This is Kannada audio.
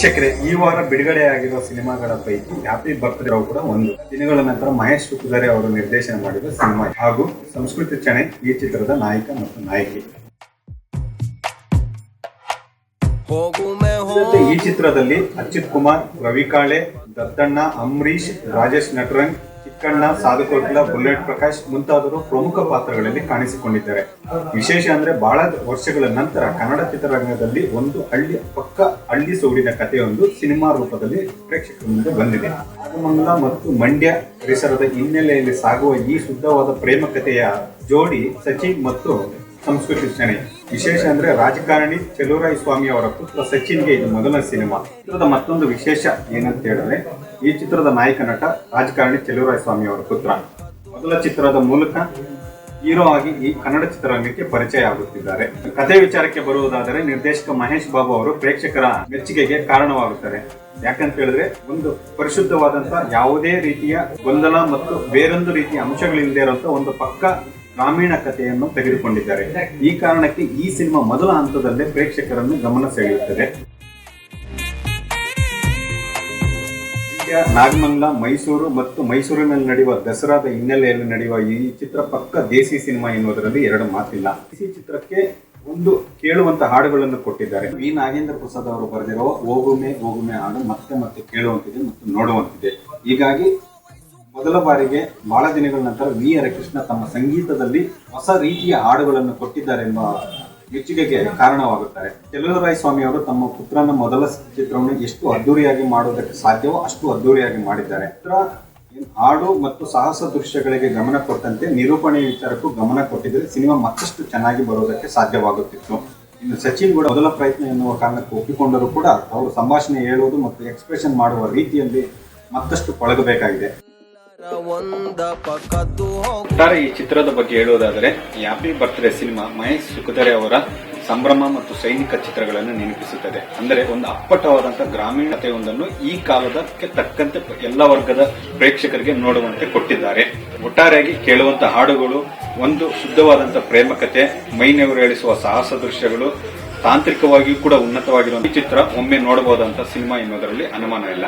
ವೀಕ್ಷಕರೇ, ಈ ವಾರ ಬಿಡುಗಡೆಯಾಗಿರುವ ಸಿನಿಮಾಗಳ ಪೈಕಿ ಹ್ಯಾಪಿ ಬರ್ತ್ಡೇ ಕೂಡ ಒಂದು. ದಿನಗಳ ನಂತರ ಮಹೇಶ್ ಸುಕುದರೆ ಅವರು ನಿರ್ದೇಶನ ಮಾಡಿದ ಸಿನಿಮಾ ಹಾಗೂ ಸಂಸ್ಕೃತಿ ಚಣೆ ಈ ಚಿತ್ರದ ನಾಯಕ ಮತ್ತು ನಾಯಕಿ. ಈ ಚಿತ್ರದಲ್ಲಿ ಅಚ್ಯುತ್ ಕುಮಾರ್, ರವಿ ಕಾಳೆ, ದತ್ತಣ್ಣ, ಅಂಬರೀಶ್, ರಾಜೇಶ್ ನಟರಂಗ್, ಚಿಕ್ಕಣ್ಣ, ಸಾಧುಕೋಟ್ಲ, ಬುಲೆಟ್ ಪ್ರಕಾಶ್ ಮುಂತಾದವರು ಪ್ರಮುಖ ಪಾತ್ರಗಳಲ್ಲಿ ಕಾಣಿಸಿಕೊಂಡಿದ್ದಾರೆ. ವಿಶೇಷ ಅಂದ್ರೆ ಬಹಳ ವರ್ಷಗಳ ನಂತರ ಕನ್ನಡ ಚಿತ್ರರಂಗದಲ್ಲಿ ಒಂದು ಹಳ್ಳಿ ಸೊಗಡಿನ ಕಥೆಯೊಂದು ಸಿನಿಮಾ ರೂಪದಲ್ಲಿ ಪ್ರೇಕ್ಷಕರ ಮುಂದೆ ಬಂದಿದೆ. ನಾಗಮಂಗಲ ಮತ್ತು ಮಂಡ್ಯ ಪರಿಸರದ ಹಿನ್ನೆಲೆಯಲ್ಲಿ ಸಾಗುವ ಈ ಶುದ್ಧವಾದ ಪ್ರೇಮ ಕಥೆಯ ಜೋಡಿ ಸಚಿನ್ ಮತ್ತು ಸಂಸ್ಕೃತಿ ಚಣೆ. ವಿಶೇಷ ಅಂದ್ರೆ ರಾಜಕಾರಣಿ ಚೆಲುವರಾಯ ಸ್ವಾಮಿ ಅವರ ಪುತ್ರ ಸಚಿನ್ಗೆ ಇದು ಮೊದಲ ಸಿನಿಮಾ. ಚಿತ್ರದ ಮತ್ತೊಂದು ವಿಶೇಷ ಏನಂತ ಹೇಳಿದ್ರೆ, ಈ ಚಿತ್ರದ ನಾಯಕ ನಟ ರಾಜಕಾರಣಿ ಚೆಲುವರಾಯ ಸ್ವಾಮಿ ಅವರ ಪುತ್ರ. ಮೊದಲ ಚಿತ್ರದ ಮೂಲಕ ಹೀರೋ ಆಗಿ ಈ ಕನ್ನಡ ಚಿತ್ರರಂಗಕ್ಕೆ ಪರಿಚಯ ಆಗುತ್ತಿದ್ದಾರೆ. ಕಥೆ ವಿಚಾರಕ್ಕೆ ಬರುವುದಾದರೆ, ನಿರ್ದೇಶಕ ಮಹೇಶ್ ಬಾಬು ಅವರು ಪ್ರೇಕ್ಷಕರ ಮೆಚ್ಚುಗೆಗೆ ಕಾರಣವಾಗುತ್ತಾರೆ. ಯಾಕಂತ ಹೇಳಿದ್ರೆ, ಒಂದು ಪರಿಶುದ್ಧವಾದಂತಹ ಯಾವುದೇ ರೀತಿಯ ಗೊಂದಲ ಮತ್ತು ಬೇರೊಂದು ರೀತಿಯ ಅಂಶಗಳಿಲ್ಲದೆ ಇರುವಂತಹ ಒಂದು ಪಕ್ಕ ಗ್ರಾಮೀಣ ಕಥೆಯನ್ನು ತೆಗೆದುಕೊಂಡಿದ್ದಾರೆ. ಈ ಕಾರಣಕ್ಕೆ ಈ ಸಿನಿಮಾ ಮೊದಲ ಹಂತದಲ್ಲೇ ಪ್ರೇಕ್ಷಕರನ್ನು ಗಮನ ಸೆಳೆಯುತ್ತದೆ. ನಾಗಮಂಗಲ, ಮೈಸೂರು ಮತ್ತು ಮೈಸೂರಿನಲ್ಲಿ ನಡೆಯುವ ದಸರಾದ ಹಿನ್ನೆಲೆಯಲ್ಲಿ ನಡೆಯುವ ಈ ಚಿತ್ರ ಪಕ್ಕ ದೇಸಿ ಸಿನಿಮಾ ಎನ್ನುವುದರಲ್ಲಿ ಎರಡು ಮಾತಿಲ್ಲ. ಈ ಚಿತ್ರಕ್ಕೆ ಒಂದು ಕೇಳುವಂತ ಹಾಡುಗಳನ್ನು ಕೊಟ್ಟಿದ್ದಾರೆ. ವಿ ನಾಗೇಂದ್ರ ಪ್ರಸಾದ್ ಅವರು ಬರೆದಿರುವ ಹೋಗುಮೆ ಹೋಗುಮೆ ಹಾಡು ಮತ್ತೆ ಮತ್ತೆ ಕೇಳುವಂತಿದೆ ಮತ್ತು ನೋಡುವಂತಿದೆ. ಹೀಗಾಗಿ ಮೊದಲ ಬಾರಿಗೆ ಬಹಳ ದಿನಗಳ ನಂತರ ವಿ ಹರಕೃಷ್ಣ ತಮ್ಮ ಸಂಗೀತದಲ್ಲಿ ಹೊಸ ರೀತಿಯ ಹಾಡುಗಳನ್ನು ಕೊಟ್ಟಿದ್ದಾರೆ ಎಂಬ ಮೆಚ್ಚುಗೆಗೆ ಕಾರಣವಾಗುತ್ತಾರೆ. ಚೆಲುವರಾಯ ಸ್ವಾಮಿ ಅವರು ತಮ್ಮ ಪುತ್ರನ ಮೊದಲ ಚಿತ್ರವನ್ನು ಎಷ್ಟು ಅದ್ದೂರಿಯಾಗಿ ಮಾಡುವುದಕ್ಕೆ ಸಾಧ್ಯವೋ ಅಷ್ಟು ಅದ್ದೂರಿಯಾಗಿ ಮಾಡಿದ್ದಾರೆ. ಹಾಡು ಮತ್ತು ಸಾಹಸ ದೃಶ್ಯಗಳಿಗೆ ಗಮನ ಕೊಟ್ಟಂತೆ ನಿರೂಪಣೆಯ ವಿಚಾರಕ್ಕೂ ಗಮನ ಕೊಟ್ಟಿದ್ದರೆ ಸಿನಿಮಾ ಮತ್ತಷ್ಟು ಚೆನ್ನಾಗಿ ಬರುವುದಕ್ಕೆ ಸಾಧ್ಯವಾಗುತ್ತಿತ್ತು. ಇನ್ನು ಸಚಿನ್ ಕೂಡ ಮೊದಲ ಪ್ರಯತ್ನ ಎನ್ನುವ ಕಾರಣಕ್ಕೆ ಒಪ್ಪಿಕೊಂಡರೂ ಕೂಡ ಅವರು ಸಂಭಾಷಣೆ ಹೇಳುವುದು ಮತ್ತು ಎಕ್ಸ್ಪ್ರೆಷನ್ ಮಾಡುವ ರೀತಿಯಲ್ಲಿ ಮತ್ತಷ್ಟು ಪಳಗಬೇಕಾಗಿದೆ. ಒಟ್ಟಾರೆ ಈ ಚಿತ್ರದ ಬಗ್ಗೆ ಹೇಳುವುದಾದರೆ, ಹ್ಯಾಪಿ ಬರ್ತ್ಡೇ ಸಿನಿಮಾ ಮಹೇಶ್ ಸುಕುದರೆ ಅವರ ಸಂಭ್ರಮ ಮತ್ತು ಸೈನಿಕ ಚಿತ್ರಗಳನ್ನು ನೆನಪಿಸುತ್ತದೆ. ಅಂದರೆ ಒಂದು ಅಪ್ಪಟವಾದಂತಹ ಗ್ರಾಮೀಣತೆಯೊಂದನ್ನು ಈ ಕಾಲದಕ್ಕೆ ತಕ್ಕಂತೆ ಎಲ್ಲ ವರ್ಗದ ಪ್ರೇಕ್ಷಕರಿಗೆ ನೋಡುವಂತೆ ಕೊಟ್ಟಿದ್ದಾರೆ. ಒಟ್ಟಾರೆಯಾಗಿ ಕೇಳುವಂತಹ ಹಾಡುಗಳು, ಒಂದು ಶುದ್ಧವಾದಂತಹ ಪ್ರೇಮ ಕಥೆ, ಮೈನೆವರು ಹೇಳಿಸುವ ಸಾಹಸ ದೃಶ್ಯಗಳು, ತಾಂತ್ರಿಕವಾಗಿಯೂ ಕೂಡ ಉನ್ನತವಾಗಿರುವ ಈ ಚಿತ್ರ ಒಮ್ಮೆ ನೋಡಬಹುದಂತಹ ಸಿನಿಮಾ ಎನ್ನುವುದರಲ್ಲಿ ಅನುಮಾನವಿಲ್ಲ.